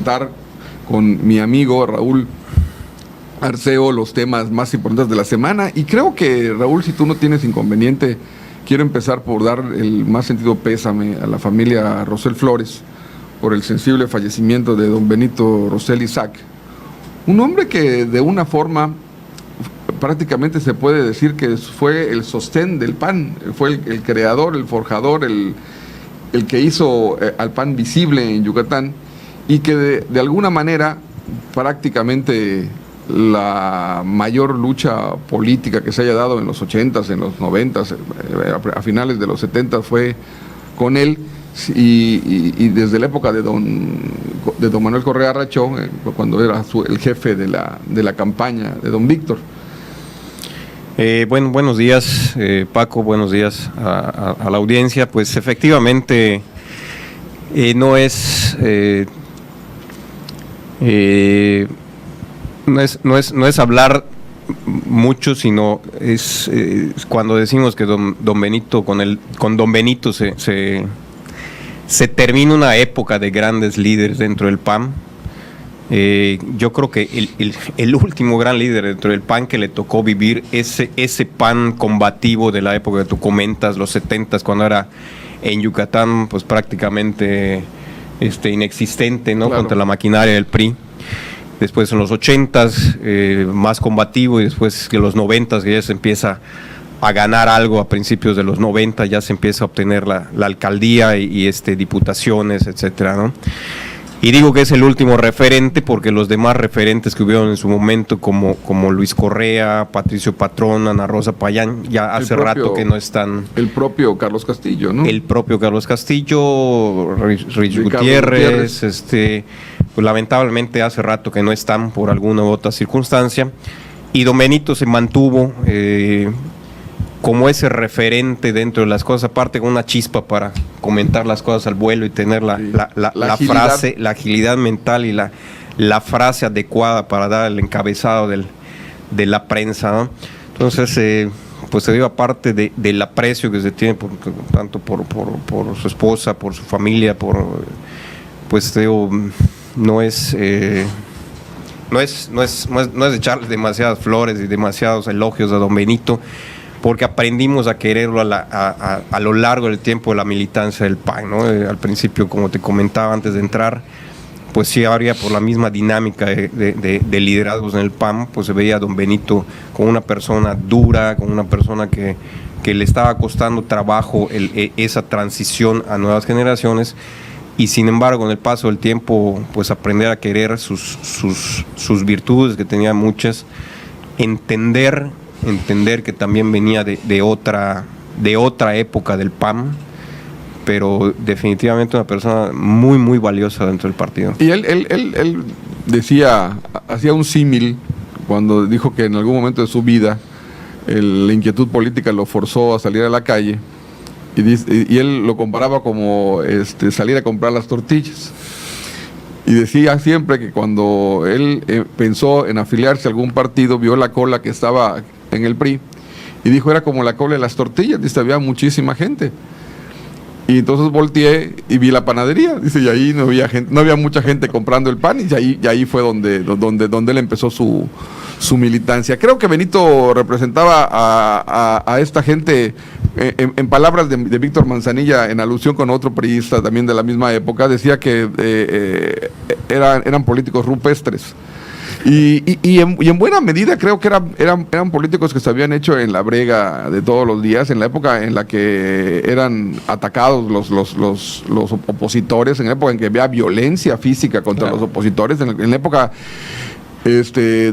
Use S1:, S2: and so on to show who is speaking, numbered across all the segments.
S1: comentar con mi amigo Raúl Arceo los temas más importantes de la semana. Y creo que, Raúl, si tú no tienes inconveniente, quiero empezar por dar el más sentido pésame a la familia Rosell Flores por el sensible fallecimiento de don Benito Rosell Isaac, un hombre que de una forma prácticamente se puede decir que fue el sostén del PAN, fue el creador, el forjador, el que hizo al PAN visible en Yucatán, y que de alguna manera prácticamente la mayor lucha política que se haya dado en los 80s, en los 90s, a finales de los 70s fue con él, y desde la época de don Manuel Correa Rachó, cuando era el jefe de la campaña de don Víctor.
S2: Buenos días, Paco, buenos días a la audiencia. Pues efectivamente no es hablar mucho, sino es cuando decimos que don Benito, con don Benito se termina una época de grandes líderes dentro del PAN. Yo creo que el último gran líder dentro del PAN que le tocó vivir ese PAN combativo de la época que tú comentas, los 70s, cuando era en Yucatán, pues prácticamente inexistente, ¿no? Claro. Contra la maquinaria del PRI. Después en los 80s, más combativo, y después que los 90s, que ya se empieza a ganar algo a principios de los 90, ya se empieza a obtener la alcaldía y diputaciones, etcétera, ¿no? Y digo que es el último referente porque los demás referentes que hubieron en su momento, como Luis Correa, Patricio Patrón, Ana Rosa Payán, ya hace rato que no están.
S1: El propio Carlos Castillo, ¿no?
S2: El propio Carlos Castillo, Rich Gutiérrez, pues lamentablemente hace rato que no están por alguna u otra circunstancia. Y don Benito se mantuvo como ese referente dentro de las cosas, aparte con una chispa para comentar las cosas al vuelo y tener la frase, la agilidad mental y la frase adecuada para dar el encabezado de la prensa, ¿no? Entonces, pues se dio aparte del aprecio que se tiene tanto por su esposa, por su familia, no es echarle demasiadas flores y demasiados elogios a don Benito, porque aprendimos a quererlo a lo largo del tiempo de la militancia del PAN, ¿no? Al principio, como te comentaba antes de entrar, pues sí habría por la misma dinámica de liderazgos en el PAN, pues se veía a don Benito como una persona dura, como una persona que le estaba costando trabajo esa transición a nuevas generaciones, y sin embargo en el paso del tiempo pues aprender a querer sus virtudes, que tenía muchas, entender que también venía de otra época del PAN, pero definitivamente una persona muy muy valiosa dentro del partido.
S1: Y él decía, hacía un símil cuando dijo que en algún momento de su vida la inquietud política lo forzó a salir a la calle, y él lo comparaba como salir a comprar las tortillas. Y decía siempre que cuando él pensó en afiliarse a algún partido, vio la cola que estaba en el PRI y dijo, era como la cola de las tortillas, dice, había muchísima gente. Y entonces volteé y vi la panadería, dice, y ahí no había mucha gente comprando el pan, y ahí fue donde él empezó su militancia. Creo que Benito representaba a esta gente, en palabras de Víctor Manzanilla, en alusión con otro priista también de la misma época, decía que eran políticos rupestres. Y en buena medida creo que eran políticos que se habían hecho en la brega de todos los días, en la época en la que eran atacados los opositores, en la época en que había violencia física contra los opositores, en la época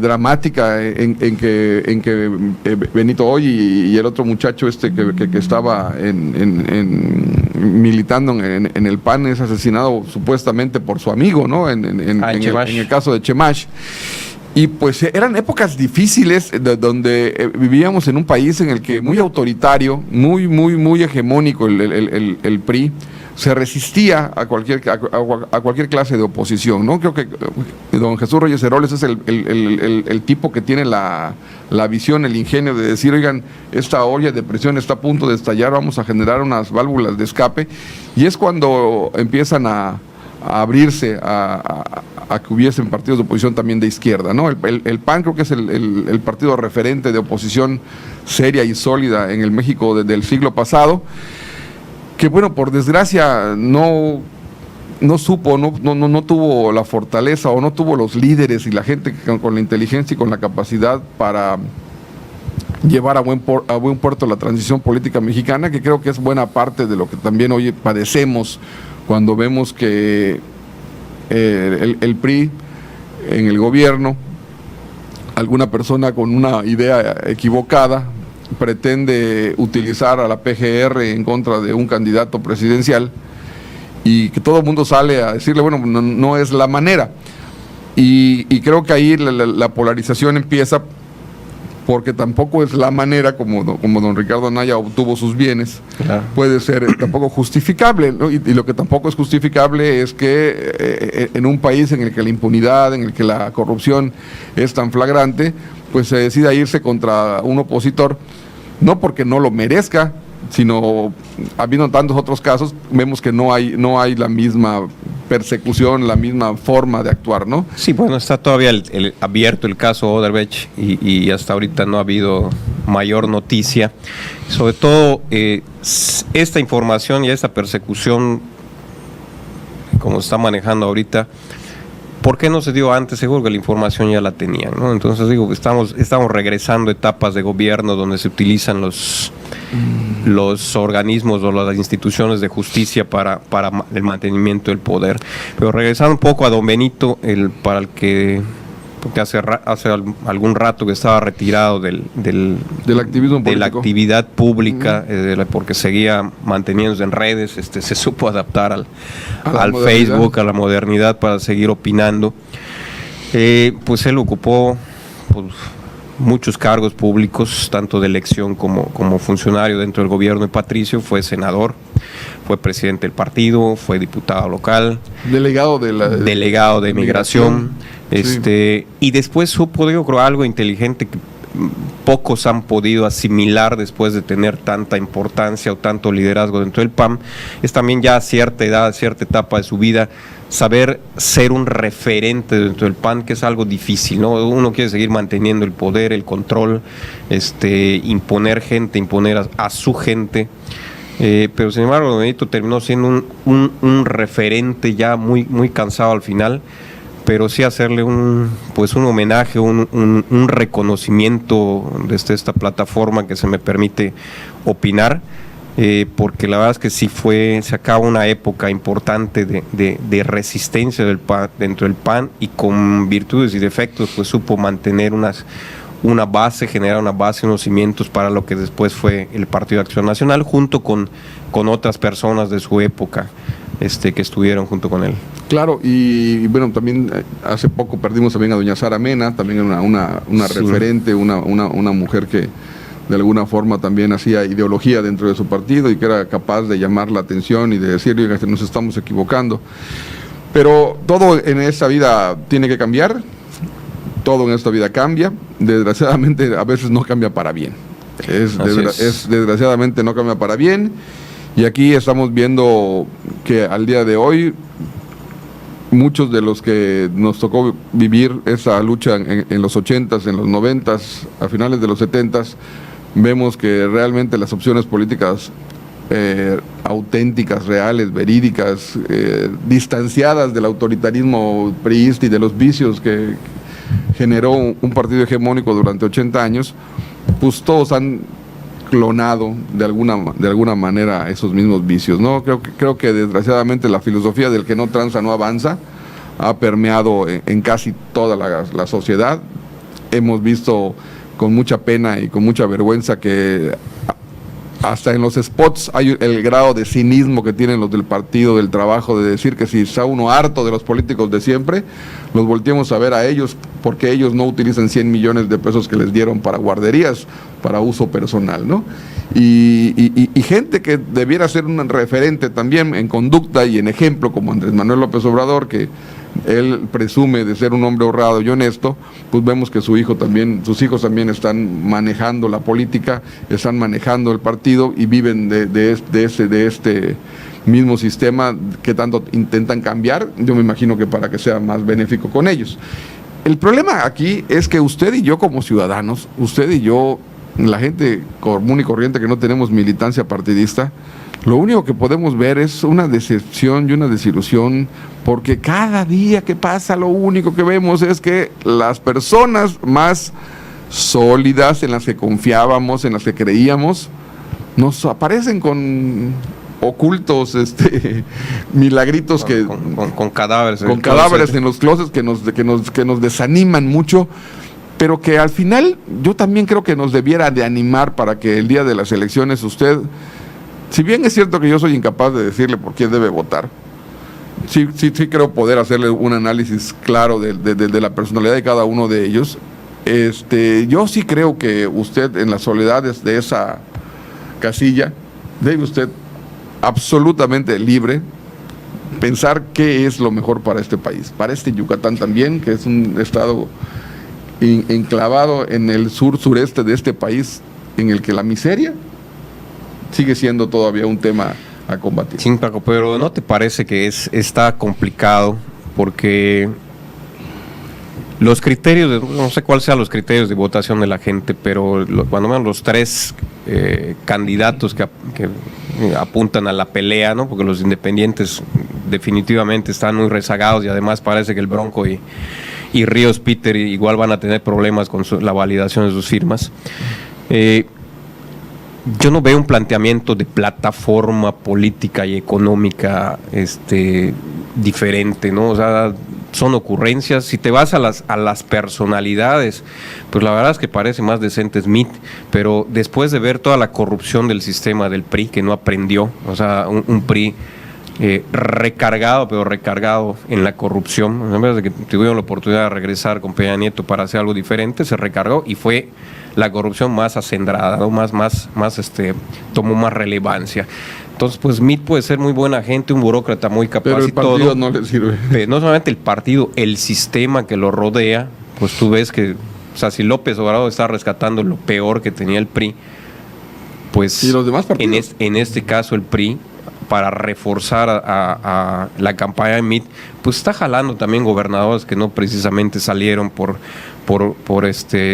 S1: dramática en que Benito Hoy y el otro muchacho que estaba militando en el PAN es asesinado supuestamente por su amigo, ¿no? En el caso de Chemash. Y pues eran épocas difíciles donde vivíamos en un país en el que muy autoritario, muy hegemónico el PRI, se resistía a cualquier clase de oposición, ¿no? Creo que don Jesús Reyes Heroles es el tipo que tiene la visión, el ingenio de decir, oigan, esta olla de presión está a punto de estallar, vamos a generar unas válvulas de escape, y es cuando empiezan a abrirse a que hubiesen partidos de oposición también de izquierda, ¿no? El PAN creo que es el partido referente de oposición seria y sólida en el México del siglo pasado, que bueno, por desgracia no tuvo la fortaleza o no tuvo los líderes y la gente con la inteligencia y con la capacidad para llevar a buen puerto la transición política mexicana, que creo que es buena parte de lo que también hoy padecemos cuando vemos que el PRI en el gobierno, alguna persona con una idea equivocada pretende utilizar a la PGR en contra de un candidato presidencial y que todo el mundo sale a decirle, bueno, no es la manera. Y creo que ahí la polarización empieza, porque tampoco es la manera como don Ricardo Anaya obtuvo sus bienes, claro. Puede ser tampoco justificable, ¿no? Y lo que tampoco es justificable es que en un país en el que la impunidad, en el que la corrupción es tan flagrante, pues se decida irse contra un opositor, no porque no lo merezca, sino habiendo tantos otros casos, vemos que no hay la misma persecución, la misma forma de actuar, ¿no?
S2: Sí, bueno, está todavía abierto el caso Odebrecht y hasta ahorita no ha habido mayor noticia. Sobre todo, esta información y esta persecución, como se está manejando ahorita, ¿por qué no se dio antes? Seguro que la información ya la tenían, ¿no? Entonces digo, estamos regresando a etapas de gobierno donde se utilizan los organismos o las instituciones de justicia para el mantenimiento del poder. Pero regresando un poco a don Benito, porque hace algún rato que estaba retirado del
S1: activismo político,
S2: de la actividad pública, porque seguía manteniéndose en redes, se supo adaptar al Facebook, a la modernidad para seguir opinando. Pues él ocupó muchos cargos públicos, tanto de elección como funcionario dentro del gobierno de Patricio. Fue senador, fue presidente del partido, fue diputado local, delegado de migración. Sí. Y después supo, yo creo, algo inteligente que pocos han podido asimilar después de tener tanta importancia o tanto liderazgo dentro del PAN, es también ya a cierta edad, a cierta etapa de su vida, saber ser un referente dentro del PAN, que es algo difícil, ¿no? Uno quiere seguir manteniendo el poder, el control, imponer gente, imponer a su gente, pero sin embargo Benito terminó siendo un referente ya muy, muy cansado al final, pero sí hacerle un homenaje, un reconocimiento desde esta plataforma que se me permite opinar, porque la verdad es que sí se acaba una época importante de resistencia del PAN, dentro del PAN, y con virtudes y defectos pues supo mantener una base, generar una base, unos cimientos para lo que después fue el Partido de Acción Nacional, junto con otras personas de su época que estuvieron junto con él.
S1: Claro, y bueno, también hace poco perdimos también a doña Sara Mena, también una sí, referente, una mujer que de alguna forma también hacía ideología dentro de su partido y que era capaz de llamar la atención y de decir, oiga, nos estamos equivocando. Pero todo en esta vida tiene que cambiar, todo en esta vida cambia, desgraciadamente a veces no cambia para bien, desgraciadamente no cambia para bien, y aquí estamos viendo que al día de hoy muchos de los que nos tocó vivir esa lucha en los 80s, en los 90s, a finales de los 70s, vemos que realmente las opciones políticas auténticas, reales, verídicas, distanciadas del autoritarismo priista y de los vicios que generó un partido hegemónico durante 80 años, pues todos han clonado de alguna manera esos mismos vicios, ¿no? Creo que desgraciadamente la filosofía del que no tranza no avanza ha permeado en casi toda la sociedad. Hemos visto con mucha pena y con mucha vergüenza que hasta en los spots hay el grado de cinismo que tienen los del Partido del Trabajo, de decir que si está uno harto de los políticos de siempre, los volteemos a ver a ellos, porque ellos no utilizan 100 millones de pesos que les dieron para guarderías, para uso personal, ¿no? Y gente que debiera ser un referente también en conducta y en ejemplo, como Andrés Manuel López Obrador, que él presume de ser un hombre honrado y honesto, pues vemos que sus hijos también están manejando la política, están manejando el partido y viven de este mismo sistema que tanto intentan cambiar, yo me imagino que para que sea más benéfico con ellos. El problema aquí es que usted y yo como ciudadanos, usted y yo, la gente común y corriente que no tenemos militancia partidista, lo único que podemos ver es una decepción y una desilusión, porque cada día que pasa lo único que vemos es que las personas más sólidas, en las que confiábamos, en las que creíamos, nos aparecen con ocultos milagritos
S2: con cadáveres
S1: en los closets que nos desaniman mucho, pero que al final yo también creo que nos debiera de animar para que el día de las elecciones usted, si bien es cierto que yo soy incapaz de decirle por quién debe votar, sí creo poder hacerle un análisis claro de la personalidad de cada uno de ellos. Yo sí creo que usted, en las soledades de esa casilla, debe usted absolutamente libre pensar qué es lo mejor para este país, para este Yucatán también, que es un estado enclavado en el sureste de este país, en el que la miseria sigue siendo todavía un tema a combatir.
S2: Sí, Paco, pero ¿no te parece que está complicado? Porque los criterios, no sé cuáles sean los criterios de votación de la gente, pero cuando menos los tres candidatos que apuntan a la pelea, ¿no? Porque los independientes definitivamente están muy rezagados y además parece que el Bronco y Ríos Peter igual van a tener problemas con la validación de sus firmas. Yo no veo un planteamiento de plataforma política y económica diferente, ¿no? O sea, son ocurrencias. Si te vas a las personalidades, pues la verdad es que parece más decente Smith, pero después de ver toda la corrupción del sistema del PRI, que no aprendió, o sea, un PRI recargado en la corrupción, en vez de que tuvieron la oportunidad de regresar con Peña Nieto para hacer algo diferente, se recargó y fue la corrupción más acendrada, ¿no? Tomó más relevancia. Entonces, pues Smith puede ser muy buena gente, un burócrata muy capaz,
S1: pero el partido
S2: todo,
S1: no le sirve.
S2: No solamente el partido, el sistema que lo rodea, pues tú ves que, o sea, si López Obrador está rescatando lo peor que tenía el PRI, pues
S1: ¿y los demás partidos?
S2: En este caso el PRI, para reforzar a la campaña de Smith, pues está jalando también gobernadores que no precisamente salieron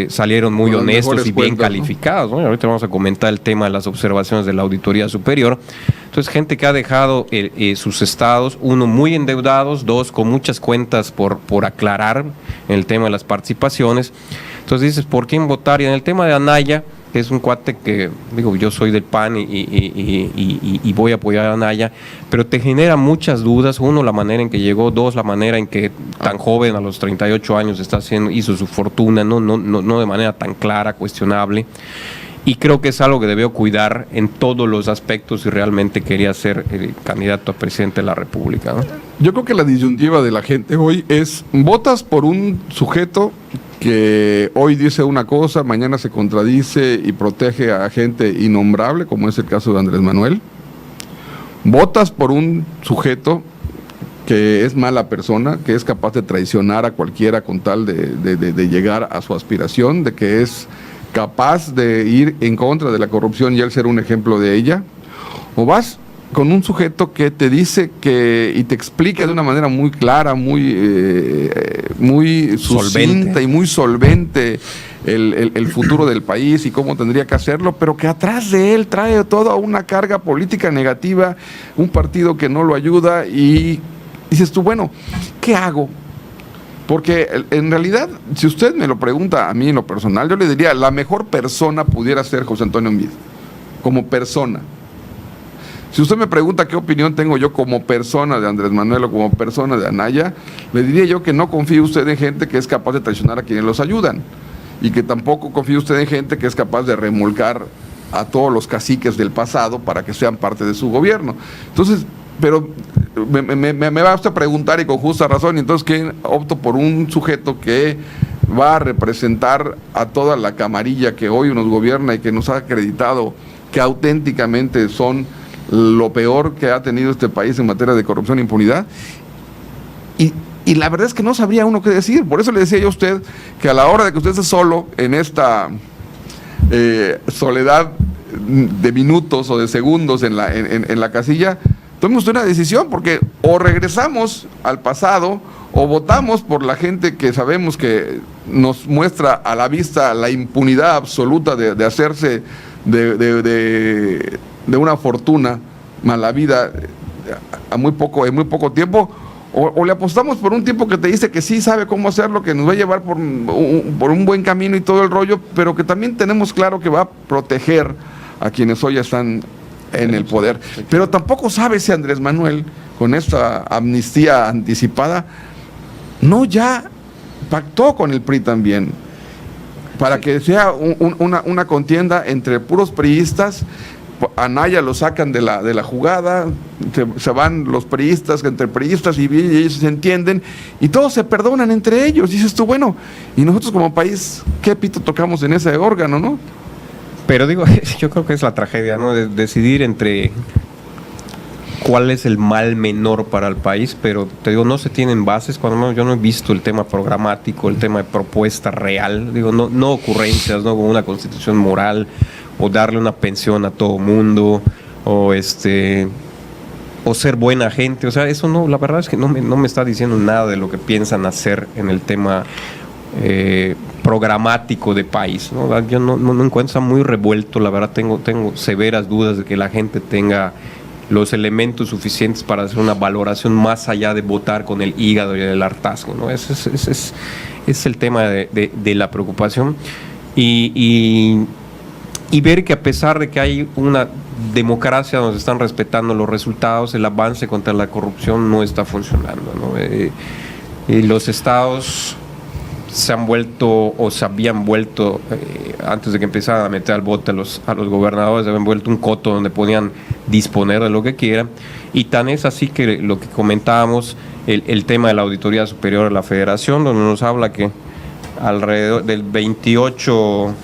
S2: salieron muy honestos y bien calificados, ¿no? Ahorita vamos a comentar el tema de las observaciones de la Auditoría Superior. Entonces, gente que ha dejado sus estados, uno, muy endeudados, dos, con muchas cuentas por aclarar en el tema de las participaciones. Entonces dices, ¿por quién votar? Y en el tema de Anaya, que es un cuate que, digo, yo soy del PAN y voy a apoyar a Anaya, pero te genera muchas dudas. Uno, la manera en que llegó; dos, la manera en que tan joven, a los 38 años, hizo su fortuna, no de manera tan clara, cuestionable. Y creo que es algo que debió cuidar en todos los aspectos si realmente quería ser candidato a presidente de la República, ¿no?
S1: Yo creo que la disyuntiva de la gente hoy es: votas por un sujeto que hoy dice una cosa, mañana se contradice y protege a gente innombrable, como es el caso de Andrés Manuel. Votas por un sujeto que es mala persona, que es capaz de traicionar a cualquiera con tal de llegar a su aspiración, de que es capaz de ir en contra de la corrupción y él ser un ejemplo de ella. O vas con un sujeto que te dice y te explica de una manera muy clara, muy sucinta y muy solvente el futuro del país y cómo tendría que hacerlo, pero que atrás de él trae toda una carga política negativa, un partido que no lo ayuda, y dices tú, bueno, ¿qué hago? Porque en realidad, si usted me lo pregunta a mí en lo personal, yo le diría, la mejor persona pudiera ser José Antonio Meade, como persona. Si usted me pregunta qué opinión tengo yo como persona de Andrés Manuel o como persona de Anaya, le diría yo que no confíe usted en gente que es capaz de traicionar a quienes los ayudan, y que tampoco confíe usted en gente que es capaz de remolcar a todos los caciques del pasado para que sean parte de su gobierno. Entonces, pero me va usted a preguntar, y con justa razón, entonces, ¿qué opto por un sujeto que va a representar a toda la camarilla que hoy nos gobierna y que nos ha acreditado que auténticamente son lo peor que ha tenido este país en materia de corrupción e impunidad? Y y la verdad es que no sabría uno qué decir. Por eso le decía yo a usted que a la hora de que usted esté solo en esta soledad de minutos o de segundos en la casilla, tomemos una decisión, porque o regresamos al pasado o votamos por la gente que sabemos que nos muestra a la vista la impunidad absoluta de hacerse de una fortuna mala vida en muy poco tiempo, o le apostamos por un tipo que te dice que sí sabe cómo hacerlo, que nos va a llevar por un buen camino y todo el rollo, pero que también tenemos claro que va a proteger a quienes hoy están en el poder. Pero tampoco sabe si Andrés Manuel, con esta amnistía anticipada, no ya pactó con el PRI también, para que sea una contienda entre puros priistas. A Naya lo sacan de la jugada, se van los priistas, entre priistas y ellos se entienden, y todos se perdonan entre ellos. Dices tú, bueno, y nosotros como país, ¿qué pito tocamos en ese órgano, no?
S2: Pero digo, yo creo que es la tragedia, ¿no? De decidir entre cuál es el mal menor para el país, pero te digo, no se tienen bases. Cuando menos yo no he visto el tema programático, el tema de propuesta real, digo, no ocurrencias, no como una constitución moral, o darle una pensión a todo mundo, o ser buena gente. O sea, eso no, la verdad es que no me está diciendo nada de lo que piensan hacer en el tema programático de país, ¿no? Yo no encuentro, está muy revuelto, la verdad tengo severas dudas de que la gente tenga los elementos suficientes para hacer una valoración más allá de votar con el hígado y el hartazgo, ¿no? Ese es el tema de la preocupación, y ver que a pesar de que hay una democracia donde se están respetando los resultados, el avance contra la corrupción no está funcionando, ¿no? Y los estados se han vuelto, o se habían vuelto, antes de que empezaran a meter al bote a los gobernadores, se habían vuelto un coto donde podían disponer de lo que quieran, y tan es así que lo que comentábamos, el tema de la Auditoría Superior de la Federación, donde nos habla que alrededor del 28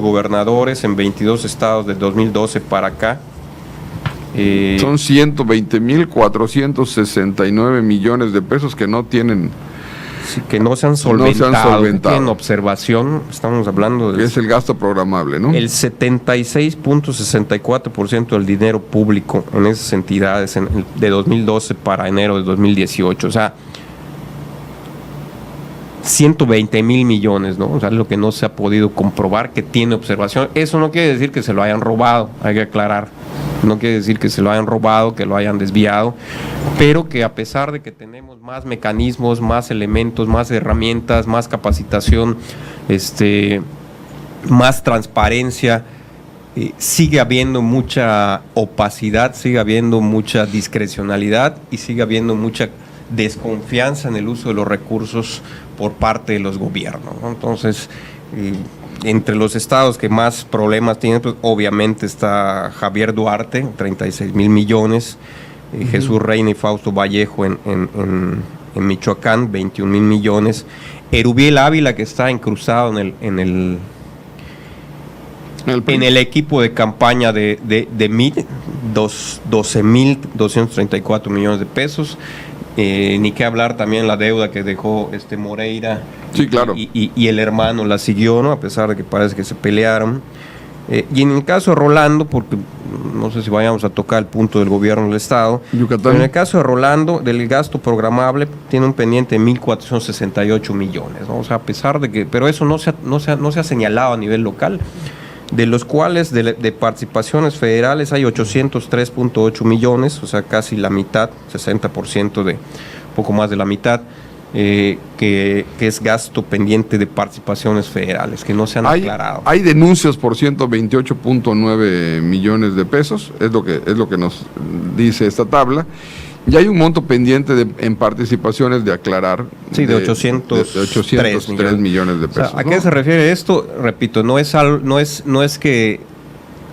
S2: gobernadores en 22 estados de 2012 para acá.
S1: Son 120,469 millones de pesos que no tienen.
S2: Sí, que no se han solventado. En observación, estamos hablando de.
S1: Es el gasto programable, ¿no?
S2: El 76.64% del dinero público en esas entidades de 2012 para enero de 2018. O sea, 120,000 millones, ¿no? O sea, lo que no se ha podido comprobar que tiene observación. Eso no quiere decir que se lo hayan robado, hay que aclarar. No quiere decir que se lo hayan robado, que lo hayan desviado, pero que a pesar de que tenemos más mecanismos, más elementos, más herramientas, más capacitación, más transparencia, sigue habiendo mucha opacidad, sigue habiendo mucha discrecionalidad y sigue habiendo mucha desconfianza en el uso de los recursos por parte de los gobiernos, ¿no? Entonces, entre los estados que más problemas tienen, pues obviamente está Javier Duarte, 36,000 millones, Jesús Reina y Fausto Vallejo en Michoacán, 21,000 millones, Erubiel Ávila, que está incrustado en el equipo de campaña de MID, 12,234 millones de pesos. Ni que hablar también la deuda que dejó Moreira.
S1: Sí, claro.
S2: Y el hermano la siguió, ¿no? A pesar de que parece que se pelearon. Y en el caso de Rolando, porque no sé si vayamos a tocar el punto del gobierno del estado,
S1: Yucatán.
S2: En el caso de Rolando, del gasto programable, tiene un pendiente de 1,468 millones, ¿no? O sea, a pesar de que, pero eso no se ha señalado a nivel local, de los cuales de participaciones federales hay 803.8 millones, o sea, casi la mitad, 60% de poco más de la mitad, que es gasto pendiente de participaciones federales, que no se han aclarado.
S1: Hay denuncias por 128.9 millones de pesos, es lo que nos dice esta tabla. Y hay un monto pendiente en participaciones de aclarar.
S2: Sí, de 803
S1: millones de pesos.
S2: O sea, ¿a qué se refiere esto? Repito, no es que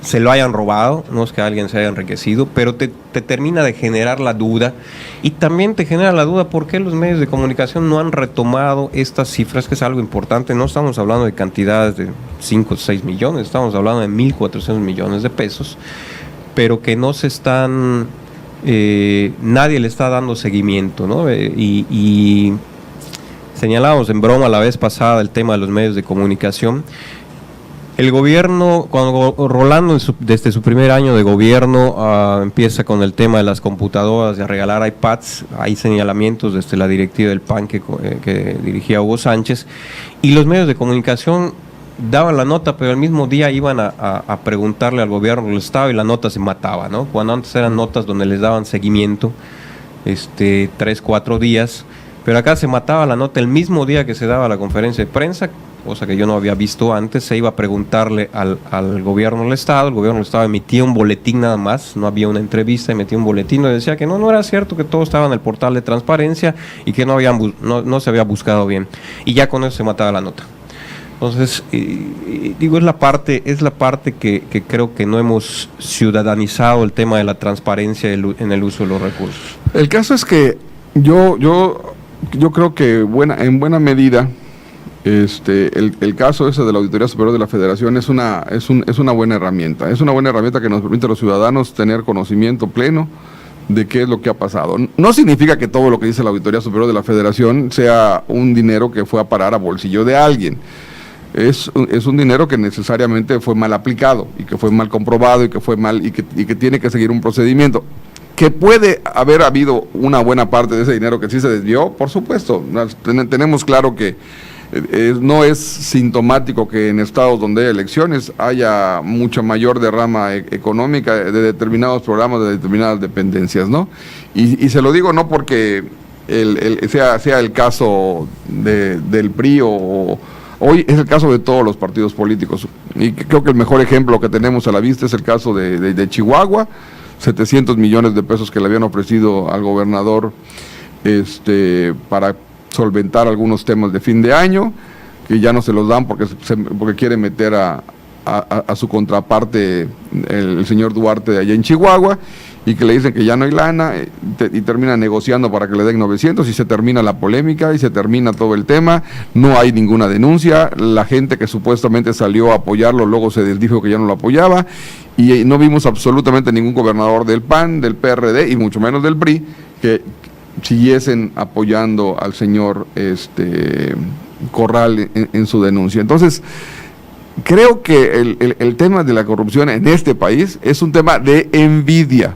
S2: se lo hayan robado, no es que alguien se haya enriquecido, pero te termina de generar la duda, y también te genera la duda por qué los medios de comunicación no han retomado estas cifras, que es algo importante. No estamos hablando de cantidades de 5 o 6 millones, estamos hablando de 1,400 millones de pesos, pero que no se están nadie le está dando seguimiento, ¿no? Y señalábamos en broma la vez pasada el tema de los medios de comunicación. El gobierno, cuando Rolando desde su primer año de gobierno empieza con el tema de las computadoras, de regalar iPads, hay señalamientos desde la directiva del PAN que dirigía Hugo Sánchez, y los medios de comunicación daban la nota, pero el mismo día iban a preguntarle al gobierno del Estado y la nota se mataba, ¿no? Cuando antes eran notas donde les daban seguimiento, 3, 4 días, pero acá se mataba la nota el mismo día que se daba la conferencia de prensa, cosa que yo no había visto antes. Se iba a preguntarle al gobierno del Estado, el gobierno del Estado emitía un boletín nada más, no había una entrevista, emitía un boletín donde decía que no era cierto, que todo estaba en el portal de transparencia y que no se había buscado bien, y ya con eso se mataba la nota. Entonces, digo, es la parte que creo que no hemos ciudadanizado el tema de la transparencia en el uso de los recursos.
S1: El caso es que yo creo que en buena medida el caso ese de la Auditoría Superior de la Federación es una buena herramienta. Es una buena herramienta que nos permite a los ciudadanos tener conocimiento pleno de qué es lo que ha pasado. No significa que todo lo que dice la Auditoría Superior de la Federación sea un dinero que fue a parar a bolsillo de alguien. Es un dinero que necesariamente fue mal aplicado y que fue mal comprobado y que fue mal y que tiene que seguir un procedimiento. Que puede haber habido una buena parte de ese dinero que sí se desvió, por supuesto. Tenemos claro que no es sintomático que en estados donde hay elecciones haya mucha mayor derrama económica de determinados programas, de determinadas dependencias, ¿no? Y se lo digo no porque sea el caso del PRI hoy es el caso de todos los partidos políticos. Y creo que el mejor ejemplo que tenemos a la vista es el caso de Chihuahua, 700 millones de pesos que le habían ofrecido al gobernador para solventar algunos temas de fin de año, que ya no se los dan porque quiere meter a su contraparte, el señor Duarte de allá en Chihuahua, y que le dicen que ya no hay lana, y termina negociando para que le den 900, y se termina la polémica, y se termina todo el tema, no hay ninguna denuncia, la gente que supuestamente salió a apoyarlo, luego se dijo que ya no lo apoyaba, y no vimos absolutamente ningún gobernador del PAN, del PRD, y mucho menos del PRI, que siguiesen apoyando al señor Corral en su denuncia. Entonces, creo que el tema de la corrupción en este país es un tema de envidia.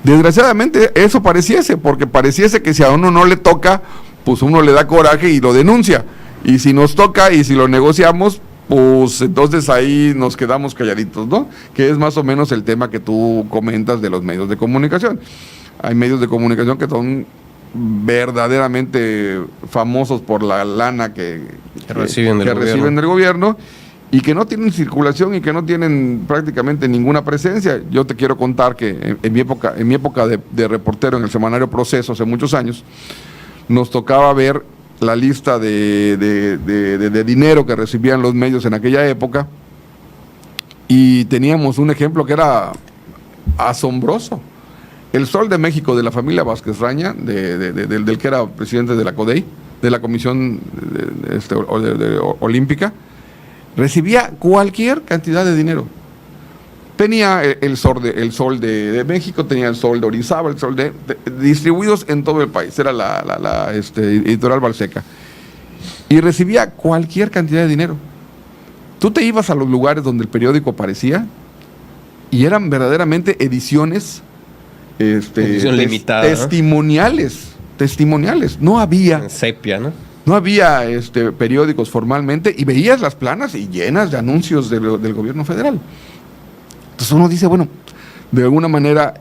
S1: Desgraciadamente eso porque pareciese que si a uno no le toca, pues uno le da coraje y lo denuncia. Y si nos toca y si lo negociamos, pues entonces ahí nos quedamos calladitos, ¿no? Que es más o menos el tema que tú comentas de los medios de comunicación. Hay medios de comunicación que son verdaderamente famosos por la lana que reciben del gobierno y que no tienen circulación y que no tienen prácticamente ninguna presencia. Yo te quiero contar que en mi época de reportero en el semanario Proceso hace muchos años, nos tocaba ver la lista de dinero que recibían los medios en aquella época, y teníamos un ejemplo que era asombroso. El Sol de México de la familia Vázquez Raña, del que era presidente de la CODEI, de la Comisión Olímpica, recibía cualquier cantidad de dinero. Tenía el Sol de México, tenía el Sol de Orizaba, el Sol distribuidos en todo el país. Era la editorial Balseca. Y recibía cualquier cantidad de dinero. Tú te ibas a los lugares donde el periódico aparecía y eran verdaderamente ediciones
S2: limitada,
S1: testimoniales. No había
S2: en sepia, ¿no?
S1: No había periódicos formalmente, y veías las planas y llenas de anuncios del gobierno federal. Entonces uno dice, bueno, de alguna manera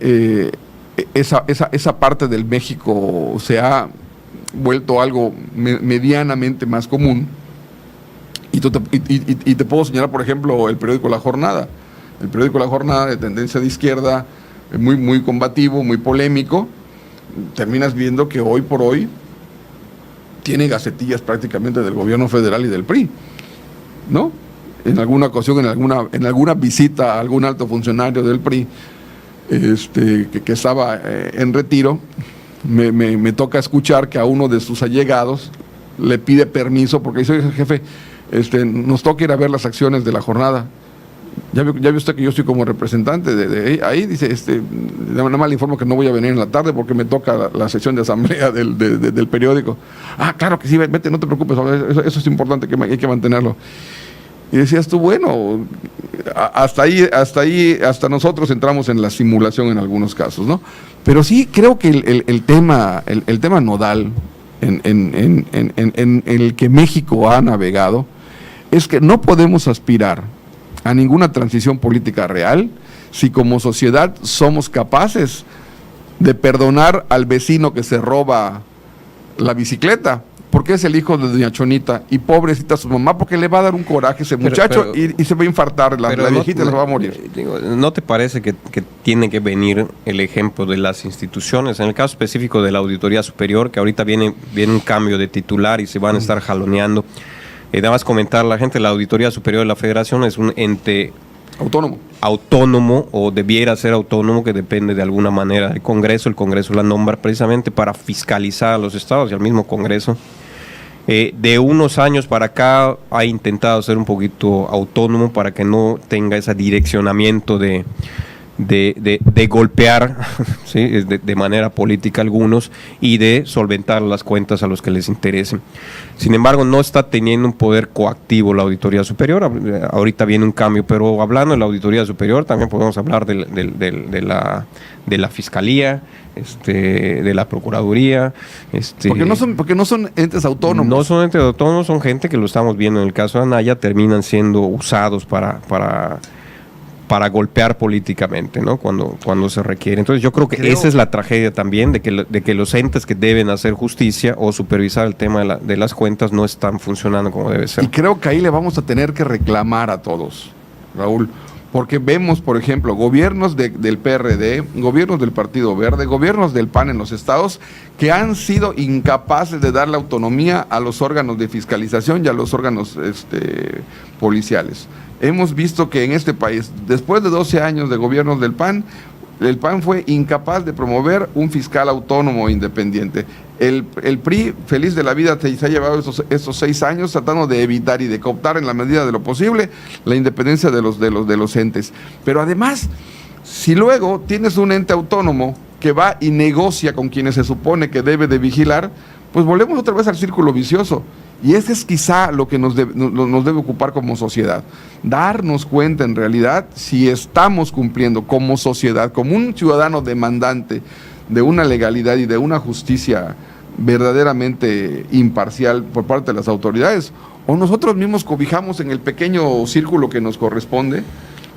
S1: esa parte del México se vuelto algo medianamente más común. Y te puedo señalar, por ejemplo, el periódico La Jornada. El periódico La Jornada, de tendencia de izquierda, muy, muy combativo, muy polémico. Terminas viendo que hoy por hoy tiene gacetillas prácticamente del gobierno federal y del PRI, ¿no? En alguna ocasión, en alguna visita a algún alto funcionario del PRI que estaba en retiro, me toca escuchar que a uno de sus allegados le pide permiso porque dice: oye, jefe, nos toca ir a ver las acciones de La Jornada. ya vio usted que yo estoy como representante de ahí, dice, nada más le informo que no voy a venir en la tarde porque me toca la sesión de asamblea del periódico. Ah, claro que sí, vete, no te preocupes, eso es importante, que hay que mantenerlo. Y decías tú, bueno, hasta nosotros entramos en la simulación en algunos casos, ¿no? Pero sí creo que el tema nodal en el que México ha navegado es que no podemos aspirar a ninguna transición política real si como sociedad somos capaces de perdonar al vecino que se roba la bicicleta, porque es el hijo de doña Chonita, y pobrecita su mamá, porque le va a dar un coraje ese muchacho y se va a infartar, la viejita se va a morir.
S2: ¿No te parece que tiene que venir el ejemplo de las instituciones? En el caso específico de la Auditoría Superior, que ahorita viene un cambio de titular y se van a estar jaloneando. Nada más comentar, la gente de la Auditoría Superior de la Federación es un ente autónomo, o debiera ser autónomo, que depende de alguna manera del Congreso. El Congreso la nombra precisamente para fiscalizar a los estados y al mismo Congreso. De unos años para acá ha intentado ser un poquito autónomo para que no tenga ese direccionamiento de golpear, ¿sí? de manera política a algunos, y de solventar las cuentas a los que les interesen. Sin embargo, no está teniendo un poder coactivo la Auditoría Superior. Ahorita viene un cambio, pero hablando de la Auditoría Superior también podemos hablar de la Fiscalía, de la Procuraduría.
S1: Porque no son entes autónomos.
S2: No son entes autónomos, son gente que, lo estamos viendo en el caso de Anaya, terminan siendo usados para golpear políticamente, ¿no? Cuando se requiere. Entonces yo creo que esa es la tragedia también, de que los entes que deben hacer justicia o supervisar el tema de las cuentas no están funcionando como debe ser.
S1: Y creo que ahí le vamos a tener que reclamar a todos, Raúl, porque vemos, por ejemplo, gobiernos del PRD, gobiernos del Partido Verde, gobiernos del PAN en los estados, que han sido incapaces de darle autonomía a los órganos de fiscalización y a los órganos policiales. Hemos visto que en este país, después de 12 años de gobiernos del PAN, el PAN fue incapaz de promover un fiscal autónomo e independiente. El PRI, feliz de la vida, se ha llevado estos 6 años tratando de evitar y de cooptar en la medida de lo posible la independencia de los entes. Pero además, si luego tienes un ente autónomo que va y negocia con quienes se supone que debe de vigilar, pues volvemos otra vez al círculo vicioso. Y ese es quizá lo que nos debe ocupar como sociedad. Darnos cuenta en realidad si estamos cumpliendo como sociedad, como un ciudadano demandante de una legalidad y de una justicia verdaderamente imparcial por parte de las autoridades, o nosotros mismos cobijamos en el pequeño círculo que nos corresponde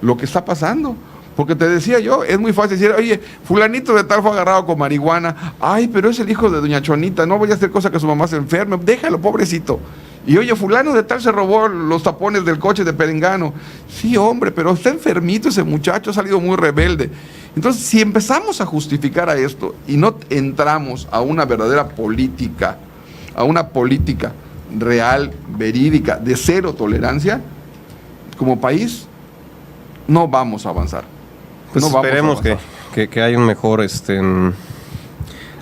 S1: lo que está pasando. Porque te decía yo, es muy fácil decir, oye, fulanito de tal fue agarrado con marihuana, ay, pero es el hijo de doña Chonita, no voy a hacer cosa que su mamá se enferme, déjalo, pobrecito. Y oye, fulano de tal se robó los tapones del coche de Perengano. Sí, hombre, pero está enfermito ese muchacho, ha salido muy rebelde. Entonces, si empezamos a justificar a esto y no entramos a una verdadera política, a una política real, verídica, de cero tolerancia, como país, no vamos a avanzar.
S2: Pues no esperemos que haya un mejor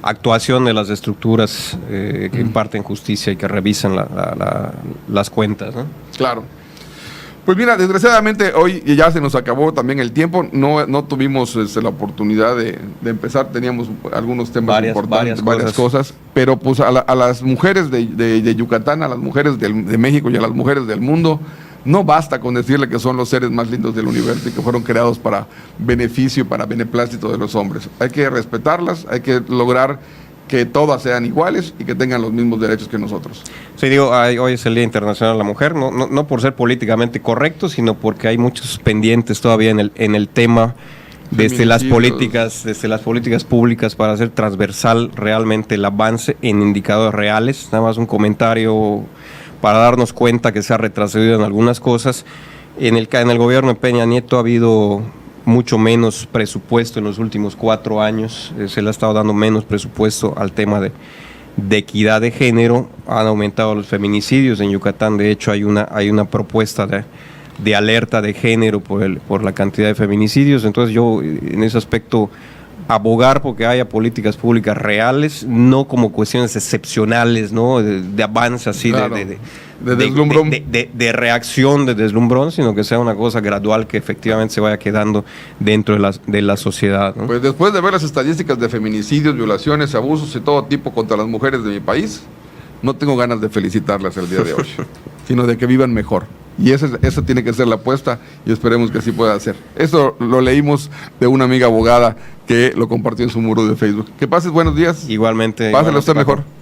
S2: actuación de las estructuras que imparten justicia y que revisan las cuentas, ¿no?
S1: Claro. Pues mira, desgraciadamente hoy ya se nos acabó también el tiempo, no tuvimos la oportunidad de empezar, teníamos algunos temas importantes, varias cosas, pero pues a las mujeres de Yucatán, a las mujeres de México y a las mujeres del mundo, no basta con decirle que son los seres más lindos del universo y que fueron creados para beneficio y para beneplácito de los hombres. Hay que respetarlas, hay que lograr que todas sean iguales y que tengan los mismos derechos que nosotros.
S2: Sí, digo, hoy es el Día Internacional de la Mujer, no por ser políticamente correcto, sino porque hay muchos pendientes todavía en el tema desde las políticas públicas para hacer transversal realmente el avance en indicadores reales. Nada más un comentario para darnos cuenta que se ha retrocedido en algunas cosas. En el gobierno de Peña Nieto ha habido mucho menos presupuesto en los últimos 4 años, se le ha estado dando menos presupuesto al tema de equidad de género, han aumentado los feminicidios. En Yucatán, de hecho, hay una propuesta de alerta de género por la cantidad de feminicidios. Entonces yo en ese aspecto abogar porque haya políticas públicas reales, no como cuestiones excepcionales, ¿no? De avance así,
S1: claro,
S2: de
S1: deslumbrón.
S2: de reacción, de deslumbrón, sino que sea una cosa gradual que efectivamente se vaya quedando dentro de la sociedad, ¿no?
S1: Pues después de ver las estadísticas de feminicidios, violaciones, abusos y todo tipo contra las mujeres de mi país, no tengo ganas de felicitarlas el día de hoy, sino de que vivan mejor. Y esa tiene que ser la apuesta y esperemos que así pueda ser. Eso lo leímos de una amiga abogada que lo compartió en su muro de Facebook. Que pases buenos días.
S2: Igualmente.
S1: Páselo usted
S2: Paco.
S1: mejor.